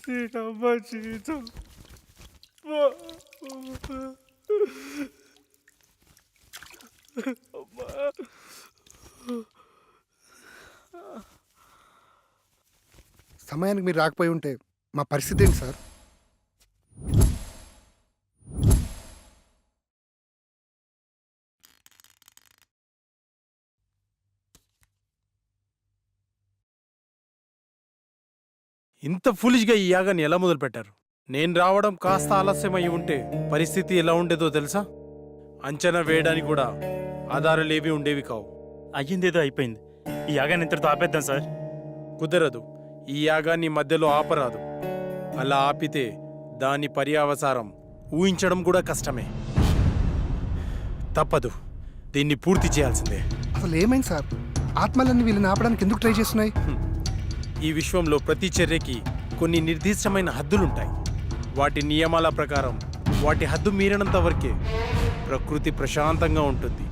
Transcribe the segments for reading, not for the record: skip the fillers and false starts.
సీతమ్మ జీవితం సమయానికి మీరు రాకపోయి ఉంటే మా పరిస్థితి ఏంటి సార్? ఇంత ఫులిష్గా ఈ యాగాన్ని ఎలా మొదలుపెట్టారు? నేను రావడం కాస్త ఆలస్యమై ఉంటే పరిస్థితి ఎలా ఉండేదో తెలుసా? అంచనా వేయడానికి కూడా ఆధారాలేవి ఉండేవి కావు. అయ్యిందేదో అయిపోయింది. ఈ యాగాన్ని ఇంతటితో ఆపేద్దాం సార్. కుదరదు. ఈ యాగాన్ని మధ్యలో ఆపరాదు. అలా ఆపితే దాని పర్యావసారం ఊహించడం కూడా కష్టమే. తప్పదు, దీన్ని పూర్తి చేయాల్సిందే. అసలు ఏమైంది సార్? ఆత్మలన్నీ వీళ్ళని ఆపడానికి ఎందుకు ట్రై చేస్తున్నాయి? ఈ విశ్వంలో ప్రతి చర్యకి కొన్ని నిర్దిష్టమైన హద్దులుంటాయి. వాటి నియమాల ప్రకారం వాటి హద్దు మీరినంత వరకే ప్రకృతి ప్రశాంతంగా ఉంటుంది.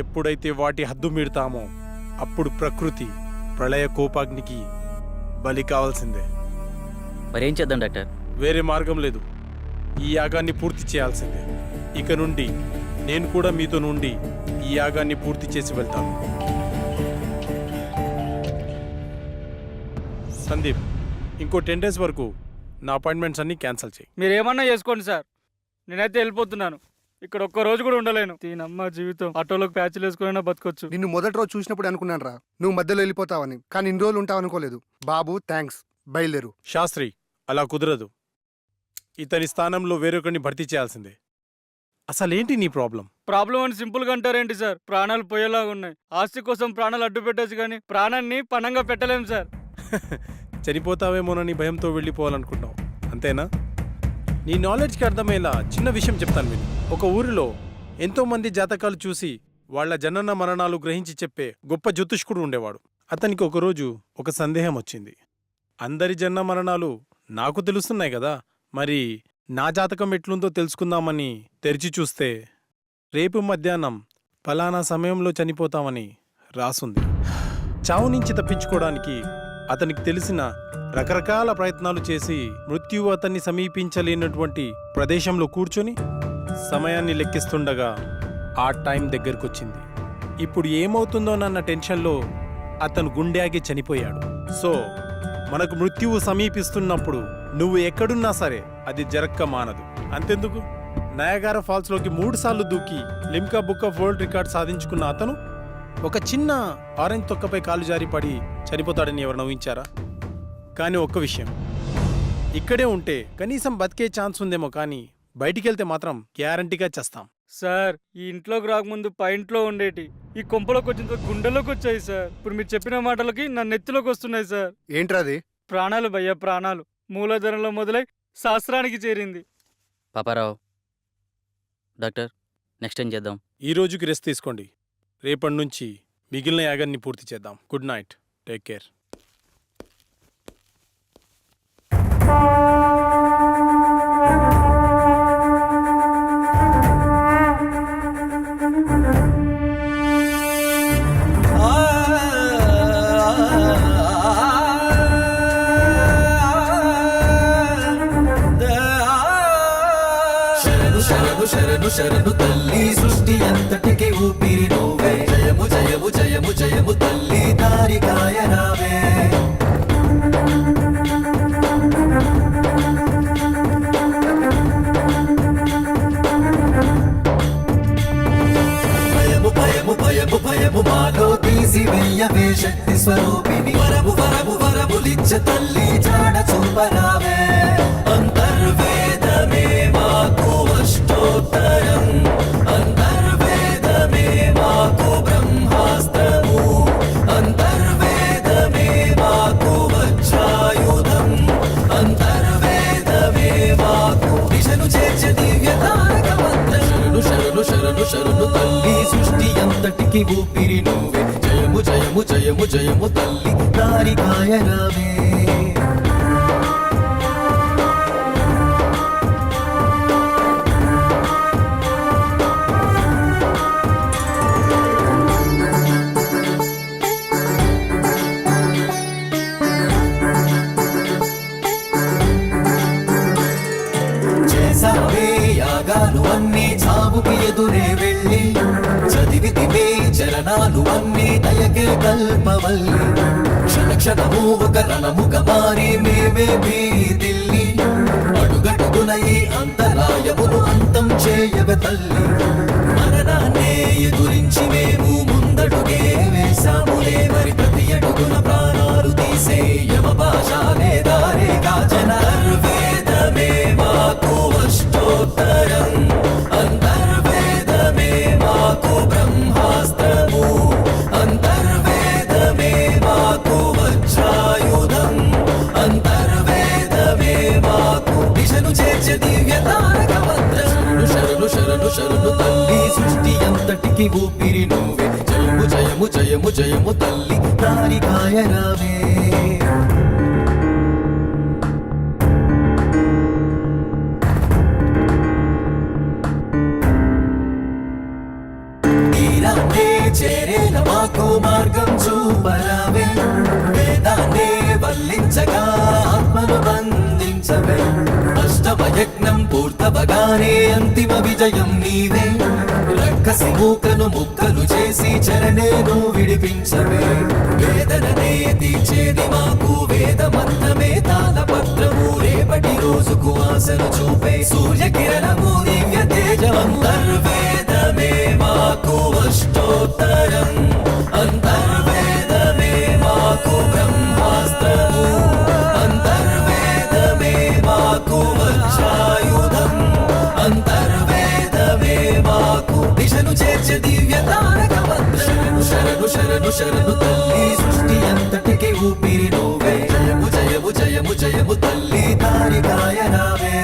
ఎప్పుడైతే వాటి హద్దు మీరుతామో అప్పుడు ప్రకృతి ప్రళయ కోపాగ్నికి బలి కావాల్సిందే. మరేం చేద్దాం డాక్టర్? వేరే మార్గం లేదు. ఈ యాగాన్ని పూర్తి చేయాల్సిందే. ఇక నుండి నేను కూడా మీతో నుండి ఈ యాగాన్ని పూర్తి చేసి వెళ్తాను. సందీప్, ఇంకో 10 days వరకు నా అపాయింట్మెంట్స్ అన్ని క్యాన్సిల్ చేయి. మీరేమన్నా చేసుకోండి సార్, నేనైతే వెళ్ళిపోతున్నాను. ఇక్కడ ఒక్క రోజు కూడా ఉండలేను. దీనమ్మ జీవితం. ఆటోలోకి ప్యాచ్లు వేసుకున్నా బతకొచ్చు. నిన్ను మొదటి రోజు చూసినప్పుడు అనుకున్నాను రా నువ్వు మధ్యలో వెళ్ళిపోతావని, కానీ ఇన్ని రోజులు ఉంటావు అనుకోలేదు. బాబు థ్యాంక్స్, బయలుదేరు. శాస్త్రి, అలా కుదరదు. ఇతని స్థానంలో వేరొకరిని భర్తీ చేయాల్సిందే. అసలేంటి నీ ప్రాబ్లం? ప్రాబ్లం అని సింపుల్ గా అంటారేంటి సార్? ప్రాణాలు పోయేలాగా ఉన్నాయి. ఆస్తి కోసం ప్రాణాలు అడ్డు పెట్టచ్చు, కానీ ప్రాణాన్ని పణంగా పెట్టలేము సార్. చనిపోతావేమోనని భయంతో వెళ్ళిపోవాలనుకుంటావు, అంతేనా? నీ నాలెడ్జ్కి అర్థమయ్యేలా చిన్న విషయం చెప్తాను విను. ఒక ఊరిలో ఎంతో మంది జాతకాలు చూసి వాళ్ల జనన మరణాలు గ్రహించి చెప్పే గొప్ప జ్యోతిష్కుడు ఉండేవాడు. అతనికి ఒకరోజు ఒక సందేహం వచ్చింది. అందరి జనన మరణాలు నాకు తెలుస్తున్నాయి కదా, మరి నా జాతకం ఎట్లుందో తెలుసుకుందామని తెరిచి చూస్తే రేపు మధ్యాహ్నం ఫలానా సమయంలో చనిపోతామని రాసుంది. చావు నుంచి తప్పించుకోవడానికి అతనికి తెలిసిన రకరకాల ప్రయత్నాలు చేసి మృత్యువు అతన్ని సమీపించలేనటువంటి ప్రదేశంలో కూర్చొని సమయాన్ని లెక్కిస్తుండగా ఆ టైం దగ్గరకొచ్చింది. ఇప్పుడు ఏమవుతుందోనన్న టెన్షన్లో అతను గుండె చనిపోయాడు. సో మనకు మృత్యువు సమీపిస్తున్నప్పుడు నువ్వు ఎక్కడున్నా సరే అది జరక్క మానదు. అంతెందుకు, నయాగారా ఫాల్స్లోకి 3 సార్లు దూకి Limca book of world record సాధించుకున్న అతను ఒక చిన్న ఆరెంజ్ తొక్కపై కాలు జారి పడి చనిపోతాడని ఎవరు నవ్వించారా? కానీ ఒక్క విషయం, ఇక్కడే ఉంటే కనీసం బతికే ఛాన్స్ ఉందేమో, కానీ బయటికెళ్తే మాత్రం గ్యారంటీగా చేస్తాం. సార్, ఈ ఇంట్లోకి రాకముందు పైంట్లో ఉండేటి ఈ కొంపలోకి వచ్చిన గుండెలోకి వచ్చాయి సార్. ఇప్పుడు మీరు చెప్పిన మాటలకి నా నెత్తిలోకి వస్తున్నాయి సార్. ఏంట్రాది? ప్రాణాలు భయ్యా, ప్రాణాలు. మూలధనంలో మొదలై శాస్త్రానికి చేరింది. పాపారావు డాక్టర్, నెక్స్ట్ ఏం చేద్దాం? ఈ రోజుకి రెస్ట్ తీసుకోండి. రేపటి నుంచి మిగిలిన యాగాన్ని పూర్తి చేద్దాం. Good night, take care. శరణు శరణు తల్లి, సృష్టి అంతటికి ఊపిరి నువ్వే. జయము జయము జయము జయము తల్లి, దారి కాయరావే. భయము భయము భయము భయము మాలో తీసి వెయ్యవే శక్తి స్వరూపిణి. వరము వరము వరములిచ్చ తల్లి, జాడ చూపరావే. అంతర్వేదమే మాకు అష్టోత్తరం, అంతర్వేదమే మాకు బ్రహ్మాస్త్రము, అంతర్వేదమే మాకు వజ్రాయుధం, అంతర్వేదమే మాకు దిశను చేర్చే దివ్య తారక మంత్రం. శరణు శరణు శరణు శరణు తల్లి, సృష్టి అంతటికి ఊపిరి నువ్వే. జయము జయము జయము జయము తల్లి, దారి కాయరావే. చరణాలు అన్నీ దయకే కల్పవల్లి క్షణ క్షణము ఒక రణముగా మారి మేమే భీతిల్లి అడుగడుగున ఈ అంతరాయమును అంతం చేయవే తల్లి మరణాన్నే ఎదురించి మేము ముందడుగే వేశాములే మరి ప్రతి అడుగున ప్రాణాలు తీసే యమ భాషాలే దారే కాచన అంతర్వేదమే మాకు అష్టోత్తరం అంతర్వేదమే మాకు బ్రహ్మాస్త్రము అంతర్వేదమే మాకు వజ్రాయుధం అంతర్వేదమే మాకు దిశను చేర్చే దివ్య తారక మంత్రం శరణు శరణు శరణు తల్లి సృష్టి అంతటికి ఊపిరి నువ్వే జయము జయము జయము జయము తల్లి తారికాయ రావే తీరాన్నే చేరేల మాకు మార్గం చూపరావే వేదాన్నే వల్లించగా ఆత్మను బంధించవే అష్టమ యజ్ఞం పూర్తవగానే అంతిమ విజయం నీవే రక్కసి మూకను ముక్కలు చేసి చరణేను విడిపించవే వేదననే తీర్చేది మాకు వేదమంతమే తాళపత్రము రేపటి రోజుకు ఆశలు చూపే సూర్యకిరణము దివ్య తేజమంతర్వేదమే మాకు అష్టోత్తరం అంతర్వేదమే మాకు బ్రహ్మాస్త్రము అంతర్వేదమే మాకు వజ్రాయుధం అంతర్వేదమే మాకు దిశను చేర్చే దివ్య తారక మంత్రం శరణు శరణు శరణు తల్లి సృష్టి అంతటికి ఊపిరి నువ్వే జయము జయము జయము జయము తల్లి తారికాయ రావే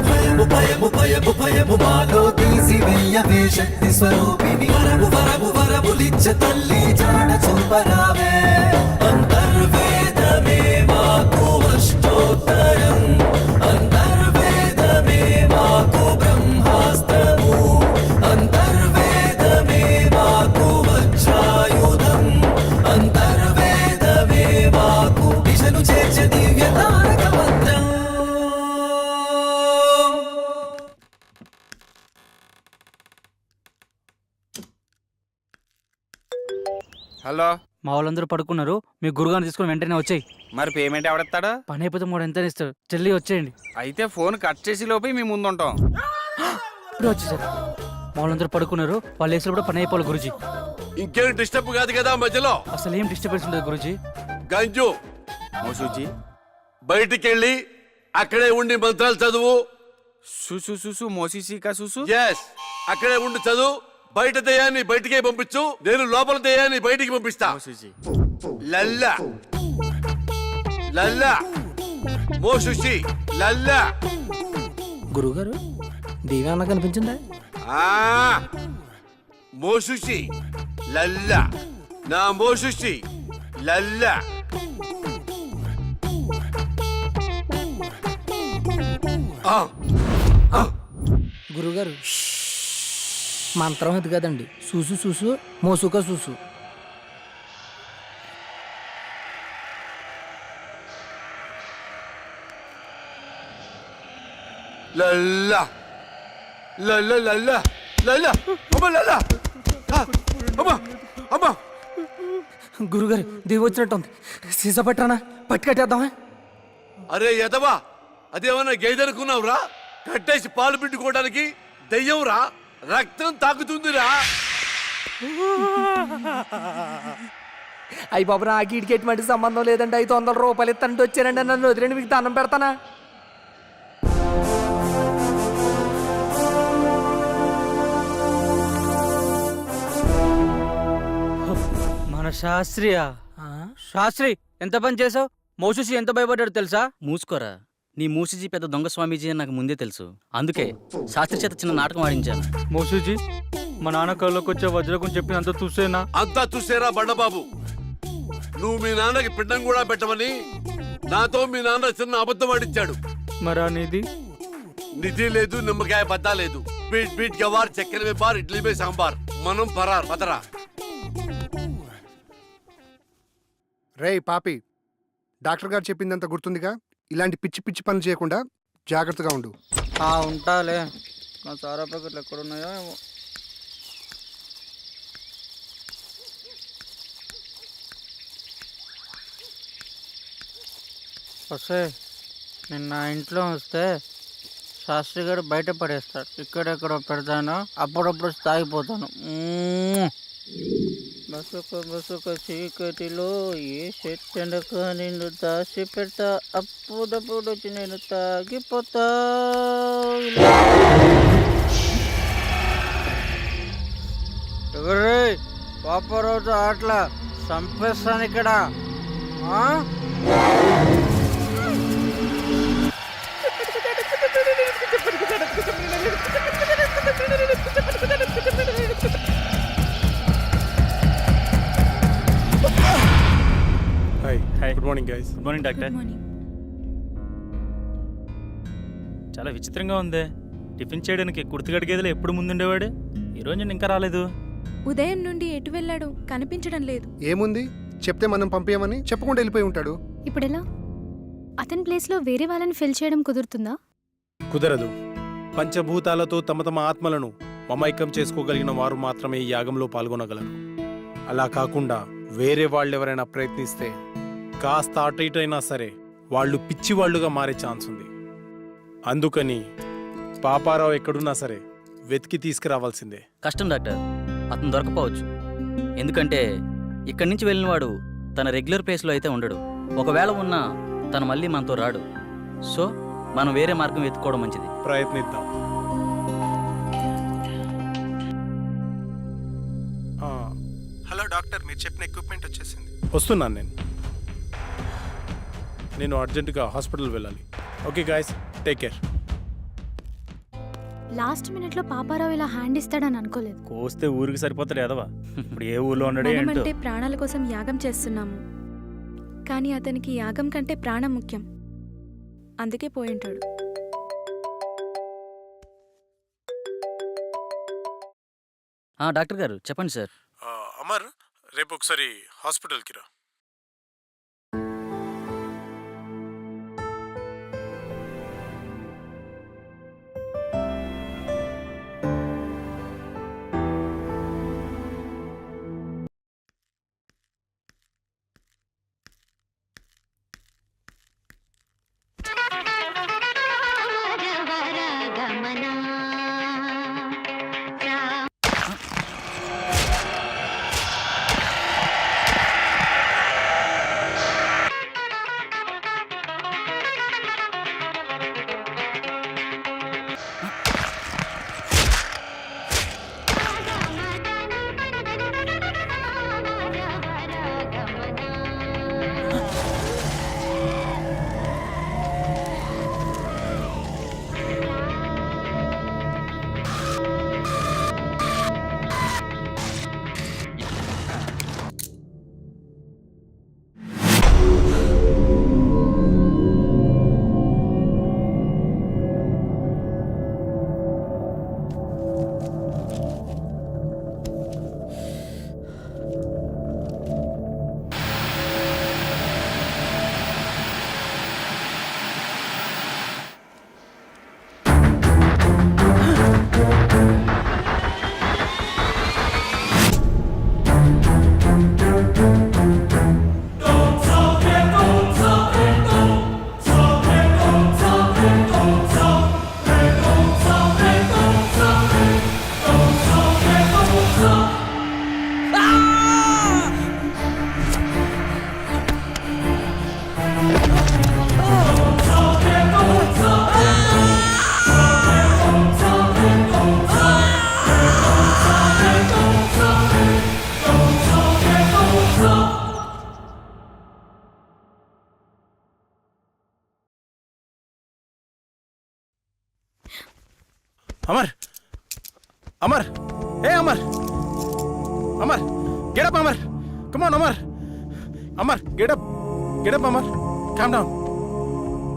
భయము భయము భయము భయము మాలో తీసి వెయ్యవే శక్తి స్వరూపిణి వరము వరము వరములిచ్చ తల్లి జాడ చూపరావే అంతర్వేదమే మాకు అష్టోత్తరం అంతర్వేదమే మాకు బ్రహ్మాస్త్రము అంతర్వేదమే మాకు వజ్రాయుధం అంతర్వేదమే మాకు దిశను చేర్చే దివ్య తారక మంత్రం హలో, మా వాళ్ళందరూ పడుకున్నారు. మీ గురుగారిని తీసుకుని వెంటనే వచ్చేయి. మరి పేమెంట్ ఎవడెత్తాడు? పని అయిపోతే మూడు ఎంత ఇస్తారు? జల్దీ వచ్చేయండి. అయితే ఫోన్ కట్ చేసి లోపే మీ ముందుంటాం. ఇప్పుడు వచ్చేసారు. మా వాళ్ళందరూ పడుకున్నారు. వాళ్ళు వేసిన కూడా పని అయిపోవాలి గురుజీ. ఇంకేం డిస్టర్బ్ కాదు కదా మధ్యలో? అసలు ఏం డిస్టర్బెన్స్ ఉండదు గురుజీ. గంజు మోసూజీ బయటికి వెళ్ళి అక్కడే ఉండి మంత్రాలు చదువు. సుసు సుసు మోసీసీకా సుసు. ఎస్, అక్కడే ఉండి చదువు. బయట దయ్యాన్ని బయటికే పంపించు, నేను లోపల దయ్యాన్ని బయటికి పంపిస్తా. మోసూజీ లల్లా లల్లా మోసుషి లల్లా. గురుగారు దేవి అన్న కనిపించిందా? ఆ మోసుషి లల్లా, నా మోసుషి లల్లా. గురుగారు మంత్రం ఇది కదండి, చూసు చూసు మోసుక చూసు. లల్లా లల్లా లల్లా లల్లా అమ్మ లల్లా అమ్మ అమ్మ. గురుగారు దేవి వచ్చినట్టుంది. సీసా పట్టరానా? పట్టుకట్టేద్దామా? అరే ఎదవా, అదేమన్నా గేదెనుకున్నావురా? కట్టేసి పాలు పిండుకోవడానికి దెయ్యంరా, రక్తం తాకుతుందిరా. అయ్యి బాబు, నాకు ఈడికి ఎటువంటి సంబంధం లేదండి. 500 రూపాయలు ఇస్తానంటే వచ్చారండి. నన్ను వదిలేండి, మీకు దండం పెడతానా? మన శాస్త్రియా? శాస్త్రి, ఎంత పని చేసావు? మోసూసి ఎంత భయపడ్డాడు తెలుసా? మూసుకోరా. నీ మూసిజీ పెద్ద దొంగ స్వామీజీ అని నాకు ముందే తెలుసు. అందుకే శాస్త్రి చేత చిన్న నాటకం ఆడించాను. మోసూజీ, మా నాన్న కళ్ళకి వచ్చే వజ్రకం చెప్పినంత చూసేనా? అంతా చూసేరా బండబాబు. నువ్వు మీ నాన్నకి పిండం కూడా పెట్టమని నాతో మీ నాన్న చిన్న అబద్ధం ఆడించాడు. మరా నీది? నిధి లేదు, నిమ్మకాయ బద్దా లేదు. బీట్ బీట్ గవార్, చక్కెర మే బార్, ఇడ్లీ మే సాంబార్. మనం పరార్ పదరా. రేయ్ పాపి, డాక్టర్ గారు చెప్పిందంత గుర్తుందిగా? ఇలాంటి పిచ్చి పిచ్చి పనులు చేయకుండా జాగ్రత్తగా ఉండు. ఉంటాలే. నా సారా ప్యాకెట్లు ఎక్కడున్నాయో ఏమో. వస్తే నేను నా ఇంట్లో వస్తే శాస్త్రి గారు బయట పడేస్తాడు. ఇక్కడెక్కడో పెడతాను, అప్పుడప్పుడు తాగిపోతాను. బసుక చీకటిలో ఏ చెట్టెండక నిన్ను దాచి పెడతా, అప్పుడప్పుడు వచ్చి నేను తాగిపోతా. ఎవరే పాపరావుతో ఆటలా చంపేస్తాను ఇక్కడ. ఆ? Hi hi. Good morning guys. Good morning doctor. చాలా విచిత్రంగా ఉంది. టిఫిన్ చేయడానికి కుర్తిగడి గేదెలు ఎప్పుడు ముందుండేవాడు, ఈరోజు నేను ఇంకా రాలేదు. ఉదయం నుండి ఎటు వెళ్ళాడు కనిపించడం లేదు. ఏముంది, చెప్తే మనం పంపించమని చెప్పకుండా వెళ్ళిపోయి ఉంటాడు. ఇప్పుడెలా? అతని ప్లేస్లో వేరే వాళ్ళని ఫిల్ చేయడం కుదురుతుందా? కుదరదు. పంచభూతాలతో తమ తమ ఆత్మలను మమైకం చేసుకోగలిగిన వారు మాత్రమే ఈ యాగంలో పాల్గొనగలరు. అలా కాకుండా వేరే వాళ్ళెవరైనా ప్రయత్నిస్తే కాస్త అటు ఇటు అయినా సరే వాళ్ళు పిచ్చివాళ్లుగా మారే ఛాన్స్ ఉంది. అందుకని పాపారావు ఎక్కడున్నా సరే వెతికి తీసుకురావాల్సిందే. కష్టం డాక్టర్, అతను దొరకపోవచ్చు. ఎందుకంటే ఇక్కడి నుంచి వెళ్ళినవాడు తన రెగ్యులర్ ప్లేస్లో అయితే ఉండడు. ఒకవేళ ఉన్నా తను మళ్ళీ మనతో రాడు. సో మనం వేరే మార్గం వెతుక్కోవడం మంచిది. ప్రయత్నిద్దాం. హలో డాక్టర్, మీరు చెప్పిన ఎక్విప్మెంట్ వచ్చేసింది. వస్తున్నాను నేను అర్జెంటుగా హాస్పిటల్ వెళ్ళాలి. Okay guys, take care. Last మినిట్లో పాపారావు ఇలా హ్యాండ్ ఇస్తాడని అనుకోలేదు. కోస్తే ఊరికి సరిపోతాడు ఎదవా. ఇప్పుడు ఏ ఊర్లో ఉన్నాడే ఏంటో. మనమంటే ప్రాణాల కోసం యాగం చేస్తున్నాము, కానీ అతనికి యాగం కంటే ప్రాణం ముఖ్యం. అందుకే పోయింటాడు. డాక్టర్ గారు చెప్పండి సార్. అమర్, రేపు ఒకసారి హాస్పిటల్కి రా. అమర్, అమర్, ఏ Amar, Amar, get up Amar, come on Amar, Amar get up Amar, calm down,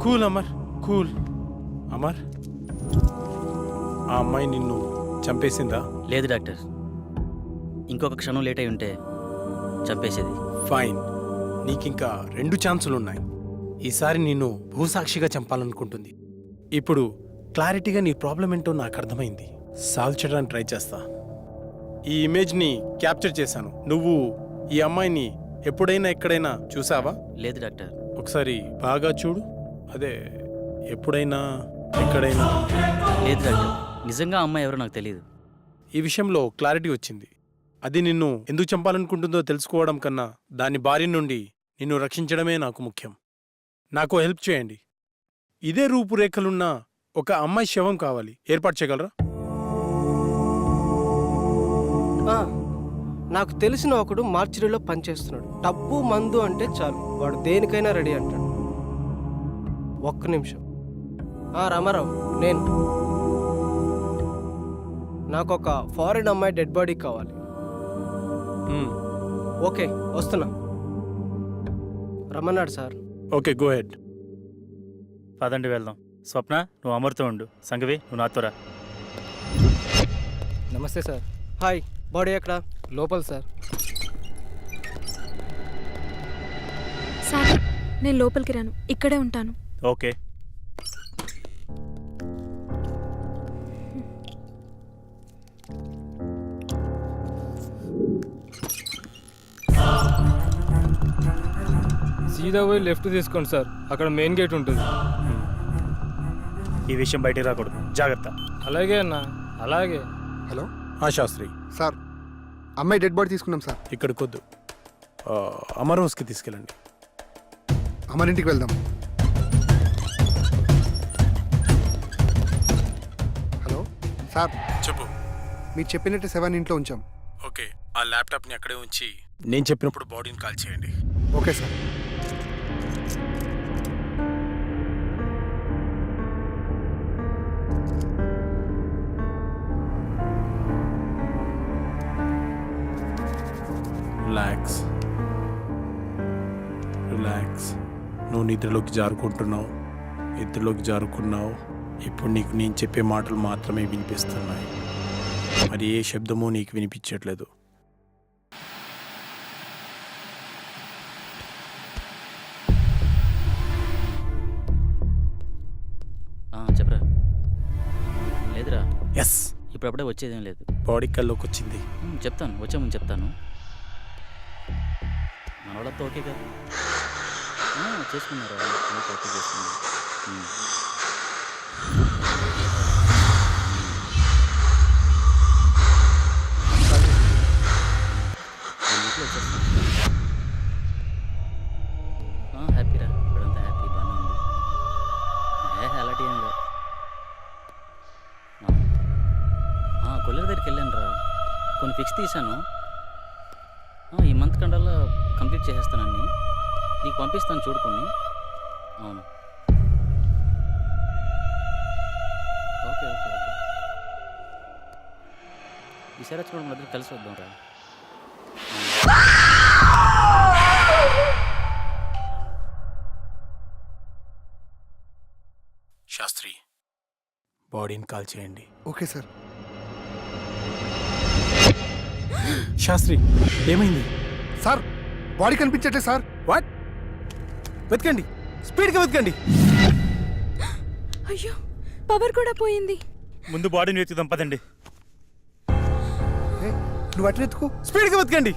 cool Amar, cool. Amar, ఆ అమ్మాయి నిన్ను చంపేసిందా? లేదు డాక్టర్, ఇంకొక క్షణం లేట్ అయి ఉంటే చంపేసేది. ఫైన్, నీకింకా 2 ఛాన్సులున్నాయి. ఈసారి నిన్ను భూసాక్షిగా చంపాలనుకుంటుంది. ఇప్పుడు క్లారిటీగా నీ ప్రాబ్లం ఏంటో నాకు అర్థమైంది. సాల్వ్ చేయడానికి ట్రై చేస్తా. ఈ ఇమేజ్ని క్యాప్చర్ చేశాను. నువ్వు ఈ అమ్మాయిని ఎప్పుడైనా ఎక్కడైనా చూసావా? లేదు డాక్టర్. ఒకసారి బాగా చూడు. అదే ఎప్పుడైనా ఎక్కడైనా. లేదు డాక్టర్, నిజంగా ఆ అమ్మాయి ఎవరో నాకు తెలియదు. ఈ విషయంలో క్లారిటీ వచ్చింది. అది నిన్ను ఎందుకు చంపాలనుకుంటుందో తెలుసుకోవడం కన్నా దాని బారి నుండి నిన్ను రక్షించడమే నాకు ముఖ్యం. నాకు హెల్ప్ చేయండి. ఇదే రూపురేఖలున్న ఒక అమ్మాయి శవం కావాలి. ఏర్పాటు చేయగలరా? నాకు తెలిసిన ఒకడు మార్చిరీలో పనిచేస్తున్నాడు. డబ్బు మందు అంటే చాలు, వాడు దేనికైనా రెడీ అంటాడు. ఒక్క నిమిషం. రామారావు, నేను నాకు ఒక ఫారిన్ అమ్మాయి డెడ్ బాడీ కావాలి. ఓకే, వస్తున్నా. రమ్మన్నాడు సార్. Okay, go head. పదండి వెళ్దాం. స్వప్న, నువ్వు అమరుతో ఉండు. సంగవి, నువ్వు నాతో రా. నమస్తే సార్. హాయ్, బాడీ ఎక్కడ? లోపల సార్. సాగర్, నేను లోపలికి రాను, ఇక్కడే ఉంటాను. ఓకే. సీదా పోయి లెఫ్ట్ తీసుకోండి సార్, అక్కడ మెయిన్ గేట్ ఉంటుంది. ఈ విషయం బయటికి రాకూడదు, జాగ్రత్త. అలాగే అన్న, అలాగే. హలో శాస్త్రి సార్, అమ్మాయి డెడ్ బాడీ తీసుకున్నాం సార్. ఇక్కడికొద్దు, అమర్ హౌస్కి తీసుకెళ్ళండి. అమరింటికి వెళ్దాం. హలో సార్, చెప్పు. మీరు చెప్పినట్టు 7 ఇంట్లో ఉంచాం. ఓకే, ఆ ల్యాప్టాప్ని అక్కడే ఉంచి నేను చెప్పినప్పుడు బాడీని కాల్ చేయండి. Okay sir. Relax, relax. నువ్వు నిద్రలోకి జారుకుంటున్నావు, నిద్రలోకి జారుకున్నావు. ఇప్పుడు నీకు నేను చెప్పే మాటలు మాత్రమే వినిపిస్తున్నాయి, మరి ఏ శబ్దమూ నీకు వినిపించట్లేదు. చెప్పరా. లేదురా, ఎస్, ఇప్పుడప్పుడే వచ్చేదేం లేదు. బాడీ కల్లోకి వచ్చింది. చెప్తాను, వచ్చే ముందు చెప్తాను. మన వాళ్ళతో ఓకే కదా? చేసుకున్నారా? ఓకే, చేసుకున్నారు. హ్యాపీరా, ఇప్పుడంతా హ్యాపీ, బాగానే ఉంది. అలాంటి ఏం లేదు. కొల్లెర దగ్గరికి వెళ్ళాను రా, కొన్ని ఫిక్స్ తీశాను. ఈ మంత్ కండల్లా కంప్లీట్ చేసేస్తానని నీకు పంపిస్తాను, చూడుకొని. అవును, ఓకే ఓకే ఓకే. ఈసారి వచ్చినప్పుడు మన దగ్గర కలిసి వద్దాం రా. శాస్త్రి, బాడీని కాల్ చేయండి. Okay sir. శాస్త్రి, ఏమైంది? సార్, బాడీ కనిపించట్లేదు సార్. వాట్? వెతకండి, స్పీడ్గా వెతకండి. అయ్యో, పవర్ కూడా పోయింది. ముందు బాడీని వెతుకుదాం, పదండి. నువ్వు అటు వెతుకు. స్పీడ్గా వెతకండి.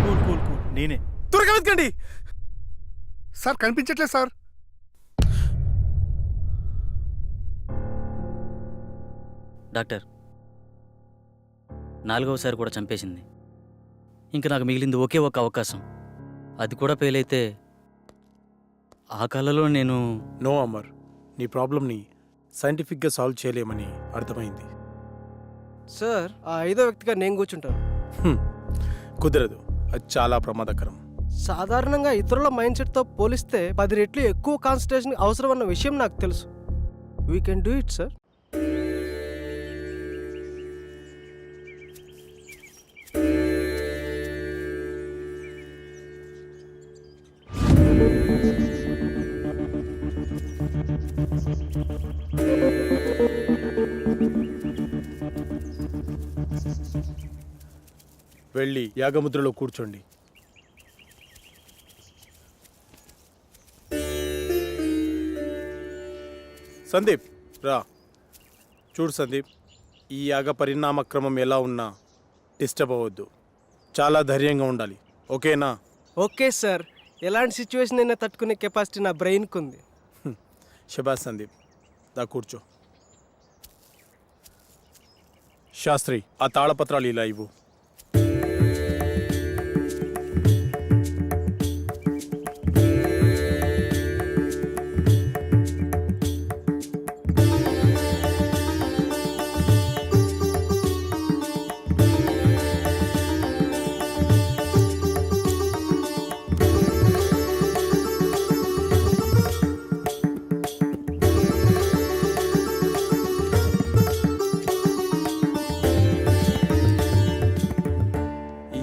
కూల్ కూల్ కూల్, నేనే. త్వరగా వెతకండి. సార్, కనిపించట్లేదు సార్. డాక్టర్, 4వసారి కూడా చంపేసింది. ఇంకా నాకు మిగిలింది ఒకే ఒక అవకాశం. అది కూడా ఫెయిల్ అయితే ఆ కాలంలో నేను... నో అమర్, నీ ప్రాబ్లమ్ని సైంటిఫిక్గా సాల్వ్ చేయలేమని అర్థమైంది. సార్, ఆ 5వ వ్యక్తిగా నేను కూర్చుంటాను. కుదరదు, అది చాలా ప్రమాదకరం. సాధారణంగా ఇతరుల మైండ్ సెట్తో పోలిస్తే 10 రెట్లు ఎక్కువ కాన్సన్ట్రేషన్ అవసరం అన్న విషయం నాకు తెలుసు. We can do it sir. వెళ్ళి యాగముద్రలో కూర్చోండి. సందీప్ రా. చూడు సందీప్, ఈ యాగ పరిణామక్రమం ఎలా ఉన్నా డిస్టర్బ్ అవ్వద్దు. చాలా ధైర్యంగా ఉండాలి, ఓకేనా? ఓకే సార్, ఎలాంటి సిచ్యువేషన్ అయినా తట్టుకునే కెపాసిటీ నా బ్రెయిన్కి ఉంది. శబాష్ సందీప్, దా కూర్చో. శాస్త్రి, ఆ తాళపత్రాలు ఇలా ఇవ్వు.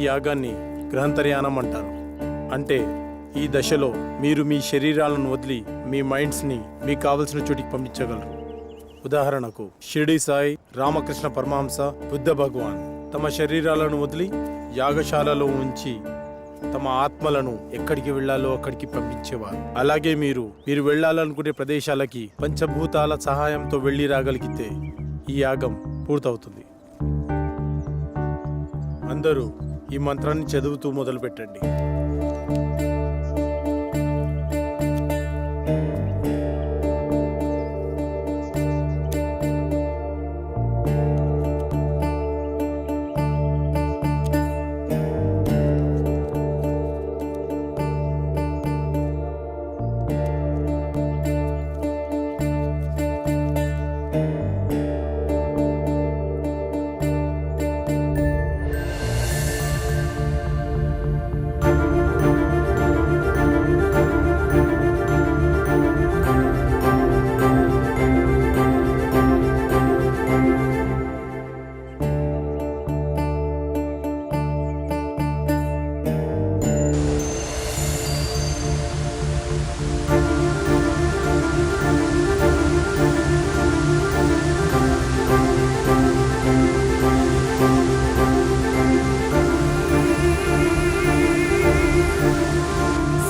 ఈ యాగాన్ని గ్రహంతర్యానం అంటారు. అంటే ఈ దశలో మీరు మీ శరీరాలను వదిలి మీ మైండ్స్ని మీకు కావలసిన చోటికి పంపించగలరు. ఉదాహరణకు షిరిడి సాయి, రామకృష్ణ పరమహంస, బుద్ధ భగవాన్ తమ శరీరాలను వదిలి యాగశాలలో ఉంచి తమ ఆత్మలను ఎక్కడికి వెళ్ళాలో అక్కడికి పంపించేవారు. అలాగే మీరు వెళ్ళాలనుకునే ప్రదేశాలకి పంచభూతాల సహాయంతో వెళ్ళి రాగలిగితే ఈ యాగం పూర్తవుతుంది. అందరూ ఈ మంత్రాన్ని చదువుతూ మొదలు పెట్టండి.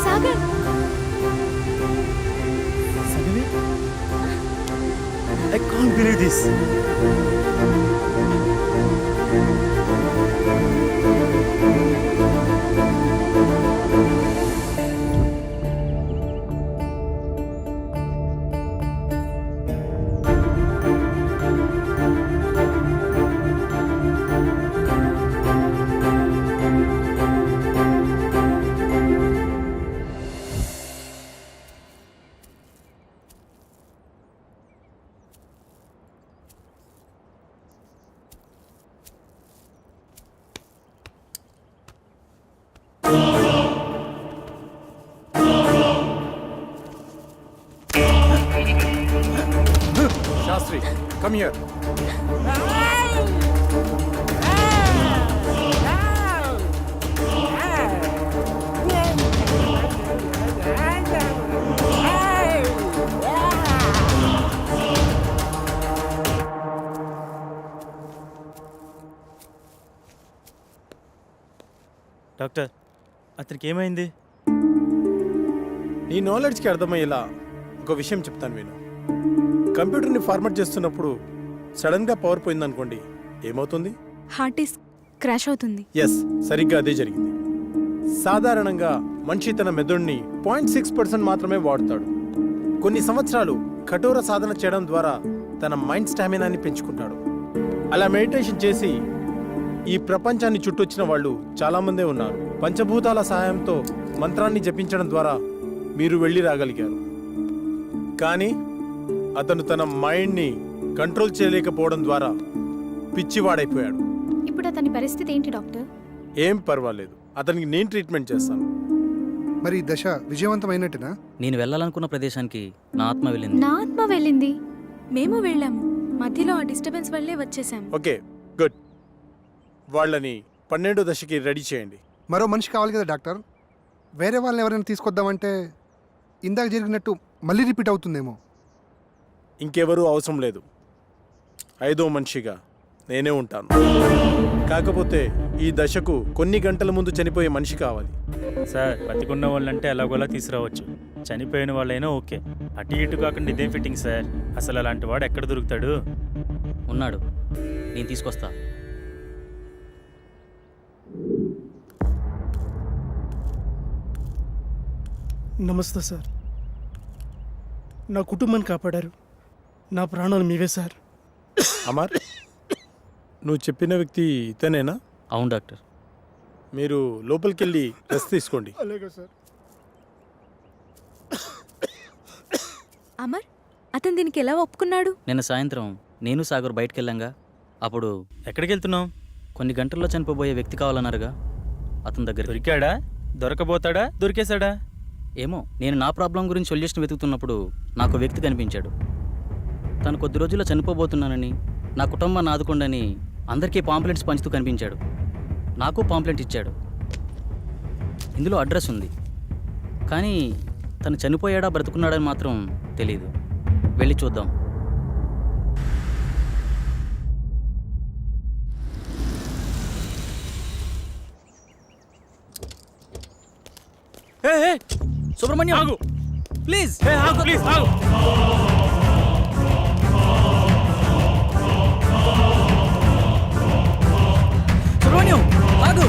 Sagar, I can't believe this. Shastri, come here. Doctor, అతనికి ఏమైంది? నీ నాలెడ్జ్కి అర్థమయ్యేలా ఒక విషయం చెప్తాను విను. కంప్యూటర్ని ఫార్మాట్ చేస్తున్నప్పుడు సడన్గా పవర్ పోయిందనుకోండి, ఏమవుతుంది? హార్డ్ డిస్క్ క్రాష్ అవుతుంది. ఎస్, సరిగ్గా అదే జరిగింది. సాధారణంగా మనిషి తన మెదడుని 0.6% మాత్రమే వాడుతాడు. కొన్ని సంవత్సరాలు కఠోర సాధన చేయడం ద్వారా తన మైండ్ స్టామినాని పెంచుకుంటాడు. అలా మెడిటేషన్ చేసి ఈ ప్రపంచాన్ని చుట్టొచ్చిన వాళ్ళు చాలామందే ఉన్నారు. పంచభూతాల సహాయంతో మంత్రాన్ని జపించడం ద్వారా మీరు వెళ్ళి రాగలిగారు. కానీ అతను తన మైండ్ని కంట్రోల్ చేయలేకపోవడం ద్వారా పిచ్చివాడైపోయాడు. ఇప్పుడు అతని పరిస్థితి ఏంటి డాక్టర్? ఏం పర్వాలేదు, అతనికి నేను ట్రీట్మెంట్ చేస్తాను. మరి ఈ దశ విజయవంతమైనట్టునా? నేను వెళ్ళాలనుకున్న ప్రదేశానికి నా ఆత్మ వెళ్ళింది. నా ఆత్మ వెళ్ళింది, మేము వెళ్ళాము. మధ్యలో ఆ డిస్టర్బెన్స్ వల్లే వచ్చేసాం. Okay, good. వాళ్ళని 12వ దశకి రెడీ చేయండి. మరో మనిషి కావాలి కదా డాక్టర్. వేరే వాళ్ళని ఎవరైనా తీసుకొద్దామంటే ఇందాక జరిగినట్టు మళ్ళీ రిపీట్ అవుతుందేమో. ఇంకెవరూ అవసరం లేదు. 5వ మనిషిగా నేనే ఉంటాను. కాకపోతే ఈ దశకు కొన్ని గంటల ముందు చనిపోయే మనిషి కావాలి. సార్, బతికున్న వాళ్ళంటే ఎలాగోలా తీసుకురావచ్చు. చనిపోయిన వాళ్ళైనా ఓకే, అటు ఇటు కాకుండా ఇదేం ఫిట్టింగ్ సార్. అసలు అలాంటి వాడు ఎక్కడ దొరుకుతాడు? ఉన్నాడు, నేను తీసుకొస్తా. నమస్తే సార్. నా కుటుంబాన్ని కాపాడారు. నా ప్రాణాలు మీవే సార్. అమర్, నువ్వు చెప్పిన వ్యక్తి ఇతనేనా? అవును డాక్టర్. మీరు లోపలికి వెళ్ళి రెస్ట్ తీసుకోండి. అలాగే సార్. అమర్, అతను దీనికి ఎలా ఒప్పుకున్నాడు? నిన్న సాయంత్రం నేను సాగర్ బయటకు వెళ్ళాంగా, అప్పుడు ఎక్కడికి వెళ్తున్నావు? కొన్ని గంటల్లో చనిపోబోయే వ్యక్తి కావాలన్నారుగా, అతని దగ్గర. దొరికాడా? దొరకబోతాడా? దొరికేశాడా? ఏమో, నేను నా ప్రాబ్లం గురించి సొల్యూషన్ వెతుకుతున్నప్పుడు నాకు వ్యక్తి కనిపించాడు. తను కొద్ది రోజుల్లో చనిపోబోతున్నానని, నా కుటుంబాన్ని ఆదుకోండని అందరికీ పాంప్లెంట్స్ పంచుతూ కనిపించాడు. నాకు పాంప్లెంట్ ఇచ్చాడు. ఇందులో అడ్రస్ ఉంది, కానీ తను చనిపోయాడా బ్రతుకున్నాడని మాత్రం తెలీదు. వెళ్ళి చూద్దాం. సుబ్రహ్మణ్యం, ఆగు ప్లీజ్. ఆగు, ప్లీజ్ ఆగు. సుబ్రహ్మణ్యం, ఆగు.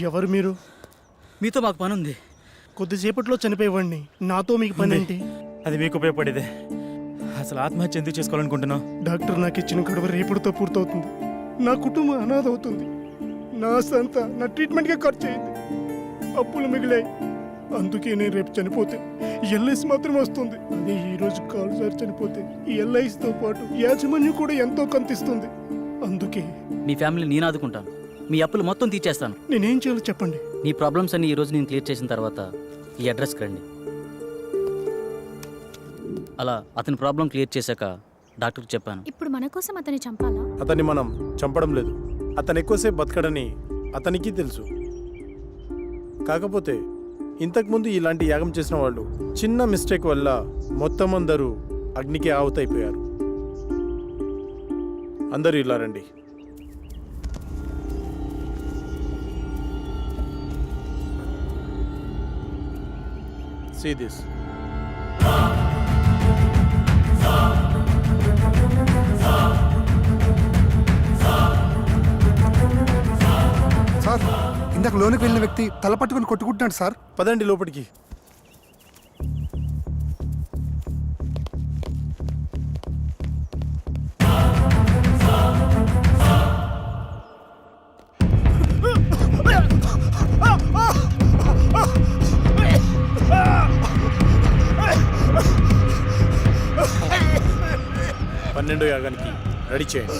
ఎవరు మీరు? మీతో మాకు పని ఉంది. కొద్దిసేపట్లో చనిపోయేవాడిని, నాతో మీకు పని ఏంటి? అది మీకు ఉపయోగపడేదే. అసలు ఆత్మహత్య ఎందుకు చేసుకోవాలనుకుంటున్నావు? డాక్టర్ నాకు ఇచ్చిన గడువు రేపటితో పూర్తవుతుంది. నా కుటుంబం అనాథ అవుతుంది. నా సంత నా ట్రీట్మెంట్గా ఖర్చు అయింది. అప్పులు మిగిలాయి. అందుకే నేను రేపు చనిపోతే ఎల్ఐసి మాత్రం వస్తుంది. అదే ఈ రోజు కాలు సార్ చనిపోతే ఈ ఎల్ఐసితో పాటు యాజమాన్యం కూడా ఎంతో కంతిస్తుంది. అందుకే మీ ఫ్యామిలీ నేను ఆదుకుంటాను. మీ అప్పులు మొత్తం తీర్చేస్తాను. నేనేం చేయాలో చెప్పండి. మీ ప్రాబ్లమ్స్ అన్ని ఈ రోజు నేను క్లియర్ చేసిన తర్వాత ఈ అడ్రస్కి రండి. అలా అతని ప్రాబ్లం క్లియర్ చేశాక డాక్టర్కి చెప్పాను. ఇప్పుడు మన కోసం అతన్ని చంపాలా? అతన్ని మనం చంపడం లేదు. అతను ఎక్కువసేపు బతకడని అతనికి తెలుసు. కాకపోతే ఇంతకుముందు ఇలాంటి యాగం చేసిన వాళ్ళు చిన్న మిస్టేక్ వల్ల మొత్తం అందరూ అగ్నికి ఆహుతైపోయారు. అందరూ ఇలా రండి. See this. సార్, ఇందాక లోనికి వెళ్ళిన వ్యక్తి తల పట్టుకుని కొట్టుకుంటున్నాడు సార్. పదండి లోపలికి. పన్నెండో యాగానికి రెడీ చేయండి.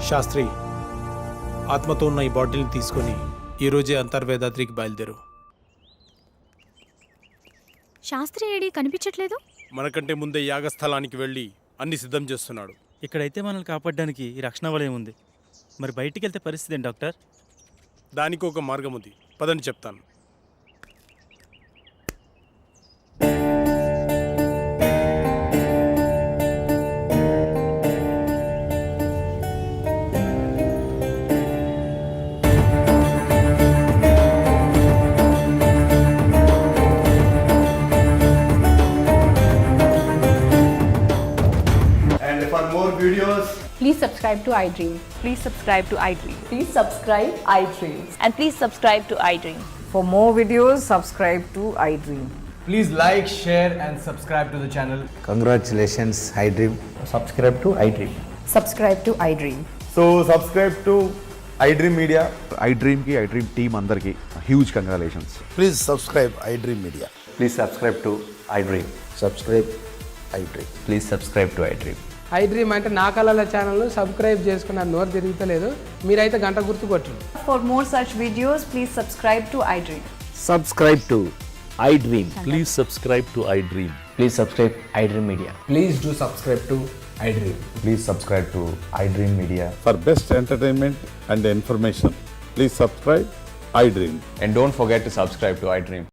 శాస్త్రి, ఆత్మతో ఉన్న ఈ బాటిల్ని తీసుకొని ఈరోజే అంతర్వేదాద్రికి బయలుదేరు. శాస్త్రి ఏడి కనిపించట్లేదు. మనకంటే ముందే యాగస్థలానికి వెళ్ళి అన్ని సిద్ధం చేస్తున్నాడు. ఇక్కడైతే మనల్ని కాపాడడానికి ఈ రక్షణ వలయం ఉంది. మరి బయటికి వెళ్తే పరిస్థితి ఏంటి డాక్టర్? దానికి ఒక మార్గం ఉంది, పదని చెప్తాను. Please subscribe to iDream. Please subscribe to iDream. Please subscribe iDream. And please subscribe to iDream. For more videos, subscribe to iDream. Please like, share and subscribe to the channel. Congratulations, iDream. Subscribe to iDream. Subscribe to iDream. So, subscribe to iDream Media. iDream ki iDream team andarki huge congratulations. Please subscribe iDream Media. Please subscribe to iDream. Subscribe iDream. Please subscribe to iDream. iDream అంటే నా కళల ఛానల్ను subscribe చేసుకున్న నోరు తిరుగుతలేదు. మీరైతే గంట గుర్తు కొట్టండి. For more such videos, please subscribe to iDream. Subscribe to iDream. Please subscribe to iDream. Please subscribe iDream Media. Please do subscribe to iDream. Please subscribe to iDream Media. For best entertainment and information, please subscribe iDream. And don't forget to subscribe to iDream.